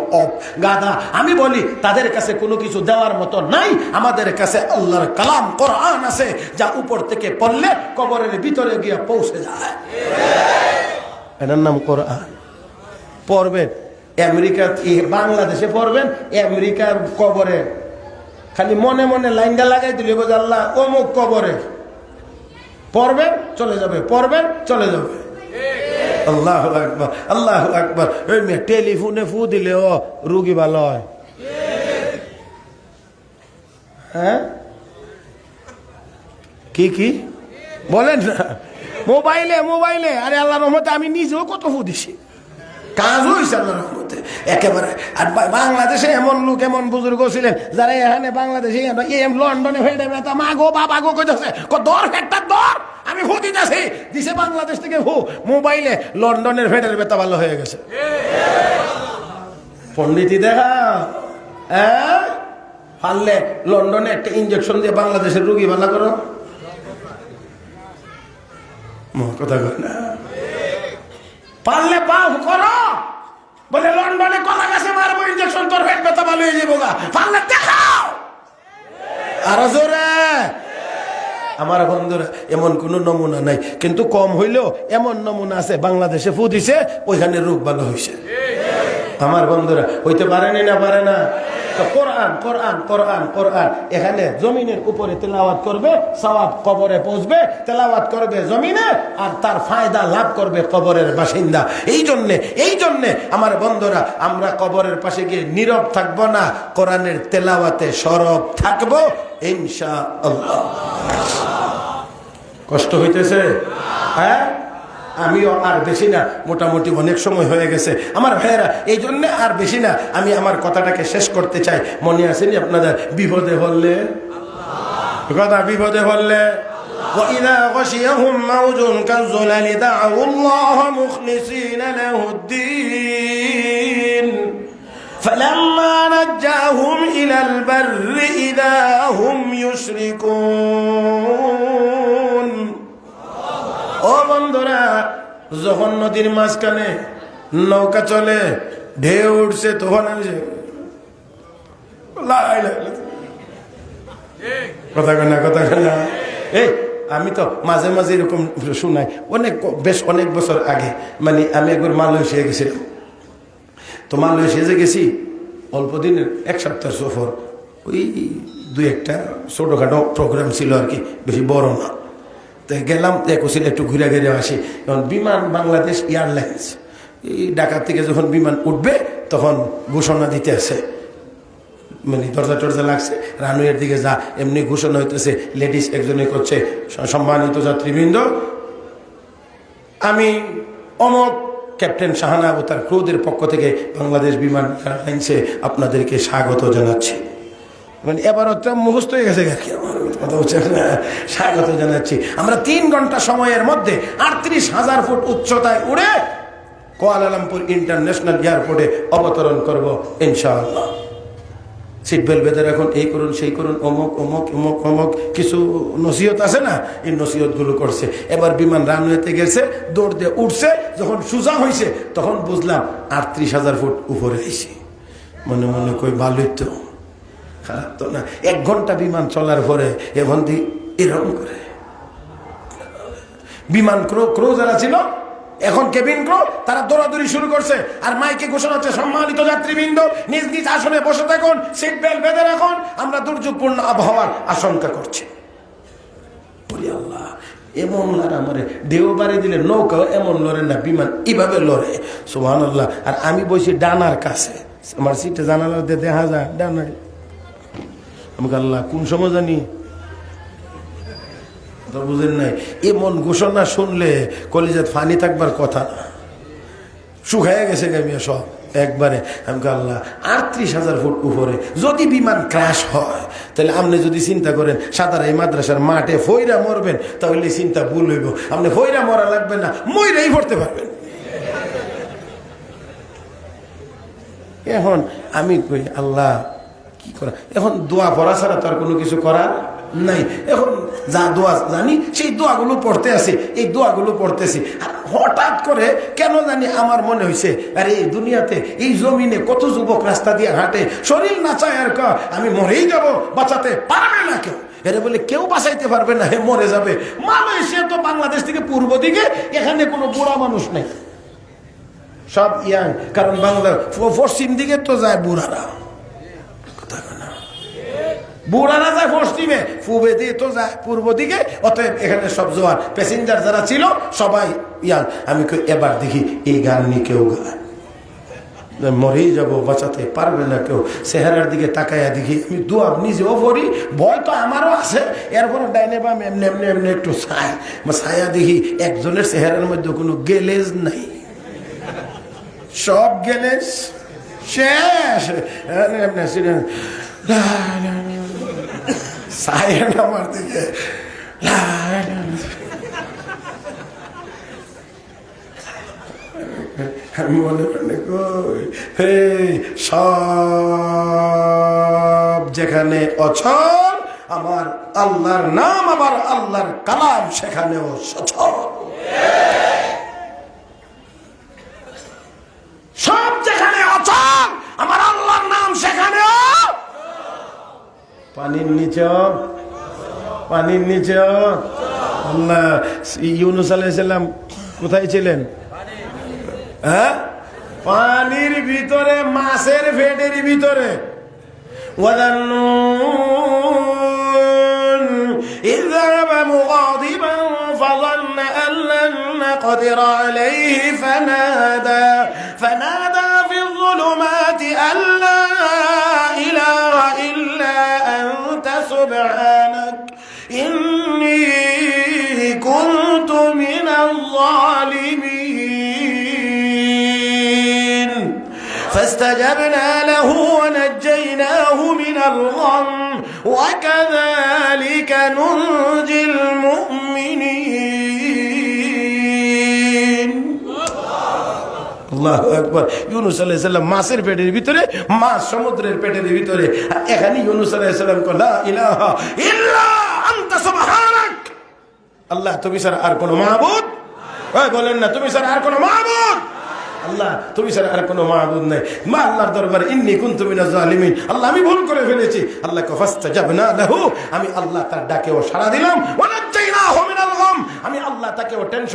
গাদা, আমি বলি তাদের কাছে কোনো কিছু দেওয়ার মতো নাই। আমাদের কাছে আল্লাহর কালাম কোরআন আছে, যা উপর থেকে পড়লে কবরের ভিতরে গিয়ে পৌঁছে যায়। এটার নাম কোরআন। পড়বেন আমেরিকা, বাংলাদেশে পড়বেন, আমেরিকার কবরে খালি মনে মনে লাইনটা লাগাই দিলে বোঝা আল্লাহ অমুক কবরে পড়বেন চলে যাবে, পড়বেন চলে যাবে। আল্লাহু আকবার আল্লাহু আকবার। ওই টেলিফোনে ফু দিলে ও রুগী ভালো হয়। হ্যাঁ কি বলেন না? মোবাইলে আরে আল্লাহর রহমতে আমি নিজেও কত ফু দিছি, কাজ হয়েছে আল্লাহর রহমতে একেবারে। আর বাংলাদেশে এমন লোক, এমন বুজুর্গ ছিলেন যারা এখানে বাংলাদেশে লন্ডনে ফেটে ব্যথা মা গো বাবা গো কইতেছে, দর ফেটটা দর আমি ফু দিতেছি, দিছে বাংলাদেশ থেকে ফু। মোবাইলে লন্ডনের ফেটের ব্যথা ভালো হয়ে গেছে। পন্ডিতি দেখা পারলে লন্ডনে একটা ইঞ্জেকশন দিয়ে বাংলাদেশের রুগী ভালো করো। কথা কয় না, পারলে পাও করো। বলে লন্ডনে কলা গাছে মারবো ইঞ্জেকশন, তোর পেট ব্যথা ভালো হয়ে যাবো। পারলে দেখাও আরো জোরে। আমার বন্ধুরা, এমন কোন নমুনা নাই, কিন্তু কম হইলেও এমন নমুনা আছে বাংলাদেশে ফু দিছে, ওইখানে রোগ ভালো হয়েছে। আমার বন্ধুরা হইতে পারেনি না পারে না? তো কোরআন কোরআন কোরআন কোরআন এখানে জমিনের উপরে তেলাওয়াত করবে, সওয়াব কবরে পৌঁছবে, তেলাওয়াত করবে জমিনে, আর তার ফায়দা লাভ করবে কবরের বাসিন্দা। এই জন্যে আমার বন্ধুরা আমরা কবরের পাশে গিয়ে নীরব থাকবো না, কোরআনের তেলাওয়াতে সরব থাকবো ইনশাআল্লাহ। কষ্ট হইতেছে? হ্যাঁ, আমিও আর বেশি না, মোটামুটি অনেক সময় হয়ে গেছে আমার ভাইয়েরা, এই জন্য আর বেশি না, আমি আমার কথাটাকে শেষ করতে চাই। মনে আসেনি আপনাদের, বিপদে পড়লে কথা, বিপদে পড়লে وَإِذَا غَشِيَهُمْ مَوْجٌ كَالظُّلَلِ دَعَوُا اللَّهَ مُخْلِصِينَ لَهُ الدِّينَ فَلَمَّا نَجَّاهُمْ إِلَى الْبَرِّ إِذَا هُمْ يُشْرِكُونَ। ও বন্ধুরা, যখন নদীর মাঝখানে নৌকা চলে, ঢেউ উঠছে, তখন কথা কেনা কথা কেনা। এই আমি তো মাঝে মাঝে এরকম শুনাই, অনেক বছর আগে, মানে আমি একবার মালয়েশিয়া গেছিলাম। তো মালয়েশিয়া যে গেছি, অল্প দিনের, এক সপ্তাহ সফর, ওই দুই একটা ছোটোখাটো প্রোগ্রাম ছিল আর কি, বেশি বড় না। তো গেলাম, একছিল একটু ঘুরে ঘুরে আসি। এখন বিমান বাংলাদেশ এয়ারলাইন্স, এই ঢাকা থেকে যখন বিমান উঠবে তখন ঘোষণা দিতে আসে, মানে দরজা টরজা লাগছে, রানওয়ের দিকে যা, এমনি ঘোষণা হইতেছে, লেডিস একজনে করছে, সম্মানিত যাত্রীবৃন্দ, আমি অমক ক্যাপ্টেন শাহানা ও তার ক্রুদের পক্ষ থেকে বাংলাদেশ বিমান এয়ারলাইন্সে আপনাদেরকে স্বাগত জানাচ্ছি। মানে এবার হচ্ছে মুখস্থ হয়ে গেছে, কথা হচ্ছে স্বাগত জানাচ্ছি। আমরা 3 ঘন্টা সময়ের মধ্যে 38,000 ফুট উচ্চতায় উড়ে কুয়ালালামপুর ইন্টারন্যাশনাল এয়ারপোর্টে অবতরণ করব ইনশাআল্লাহ। সিট বেল্ট বেঁধে রাখুন, এই করুন, সেই করুন, অমুক অমুক অমুক অমুক কিছু নসিহত আছে না, এই নসিহতগুলো করছে। এবার বিমান রানওয়েতে গেছে, দৌড় দিয়ে উঠছে, যখন সোজা হয়েছে তখন বুঝলাম 38,000 ফুট উপরে আইছি। মনে মনে কই ভালোই তো, খারাপ তো না। 1 ঘন্টা বিমান চলার পরে এখন এরকম করে বিমান ক্রু যারা ছিল, এখন কেবিন ক্রু, তারা দৌড়াদৌড়ি শুরু করছে, আর মাইকে ঘোষণা হচ্ছে, সম্মানিত যাত্রীবৃন্দ নিজ নিজ আসনে বসে থাকুন, সিট বেল্ট বেঁধে রাখুন, আমরা দুর্যোগপূর্ণ আবহাওয়ার আশঙ্কা করছি। বলি আল্লাহ, এমন লড়ে আমারে, ঢেউ বাড়ি দিলে নৌকাও এমন লড়ে না, বিমান এইভাবে লড়ে, সুবহানাল্লাহ। আর আমি বসি ডানার কাছে, আমার সিটে জানালা দিয়ে দেখা যায় ডানার। আমি আল্লাহ কোন সময় জানি বুঝেন নাই, এমন ঘোষণা শুনলে কলিজাত ফানি থাকবার কথা না, শুকাইয়া গেছে গামিয়া সব একবারে। আমি আল্লাহ 38,000 ফুট উপরে যদি বিমান ক্র্যাশ হয়, তাহলে আপনি যদি চিন্তা করেন সাদার এই মাদ্রাসার মাঠে ফইরা মরবেন, তাহলে চিন্তা ভুল হইব। আপনি ফইরা মরা লাগবে না, মইরাই পড়তে পারবেন। এখন আমি কই আল্লাহ কি করা, এখন দোয়া পড়া ছাড়া তো আর কোনো কিছু করার নাই। এখন যা দোয়া জানি সেই দোয়াগুলো পড়তে আসি, এই দোয়াগুলো পড়তেছি। আর হঠাৎ করে কেন জানি আমার মনে হয়েছে, আরে এই দুনিয়াতে, এই জমিনে কত যুবক রাস্তা দিয়ে হাঁটে, শরীর না চায় আর আমি মরেই যাব, বাঁচাতে পারবে না কেউ। এরা বলে কেউ বাঁচাইতে পারবে না, হে মরে যাবে। মালয়েশিয়া তো বাংলাদেশ থেকে পূর্ব দিকে, এখানে কোনো বুড়া মানুষ নেই, সব ইয়াং। কারণ বাংলা পশ্চিম দিকে তো যায় বুড়ারা, বুড়ারা যায় পশ্চিমে, পূবে দিয়ে তো যায় পূর্ব দিকে, অতএব এখানে সব জোয়ার। প্যাসেঞ্জার যারা ছিল সবাই ইয়াং। আমি এবার দেখি এই গান নিয়ে কেউ গায়, মরেই যাবো, বাঁচাতে পারবে না কেউ। চেহারার দিকে তাকাইয়া দেখি, আমি দোয়া নিজেও পড়ি, ভয় তো আমারও আছে, এরপরে ডাইনে বা এমনি এমনি এমনি একটু ছায়া দেখি, একজনের চেহারার মধ্যে কোনো গেলেজ নাই, সব গেলেজ শেষ। আমার দিকে মনে মনে সব যেখানে অচল, আমার আল্লাহর নাম, আবার আল্লাহর কালাম সেখানেও সচল। সব যেখানে অচল, আমার আল্লাহর নাম সেখানেও। পানির নিচে, পানির নিচে আল্লাহ। ইউনূস আলাইহিস সালাম কোথায় ছিলেন? হ্যাঁ, পানির ভিতরে, মাছের পেটের ভিতরে। وذنون إذ ذهب مغاضبا فظن أن لن نقدر عليه فنادى في الظلمات أن لا إله إلا أنت سبحانك إني كنت من الظالمين فاستجبنا له ونجيناه من الغم وكذلك ننجي المؤمنين আল্লাহু আকবার। ইউনূস আলাইহিস সালাম মাছের পেটের ভিতরে, মাছ সমুদ্রের পেটের ভিতরে। এখানে ইউনূস আলাইহিস সালাম কয় লা ইলাহা ইল্লা আনতা সুবহানাক, আল্লাহ তুমি ছাড়া আর কোনো মাবুদ, ওই বলেন না তুমি ছাড়া আর কোনো মাবুদ, আল্লাহ তুমি ছাড়া আর কোনো মাবুদ নাই। মা আল্লাহর দরবারে ইন্নী কুনতু মিনাজ জালিমিন, আল্লাহ আমি ভুল করে ফেলেছি। আল্লাহ কে ফাস্তাজাবনা লাহু, আমি আল্লাহ তার ডাকেও সাড়া দিলাম। ওয়া নাজ্জাইনাহু মিনাল গাম, আমি আল্লাহ তাকেও টেনশন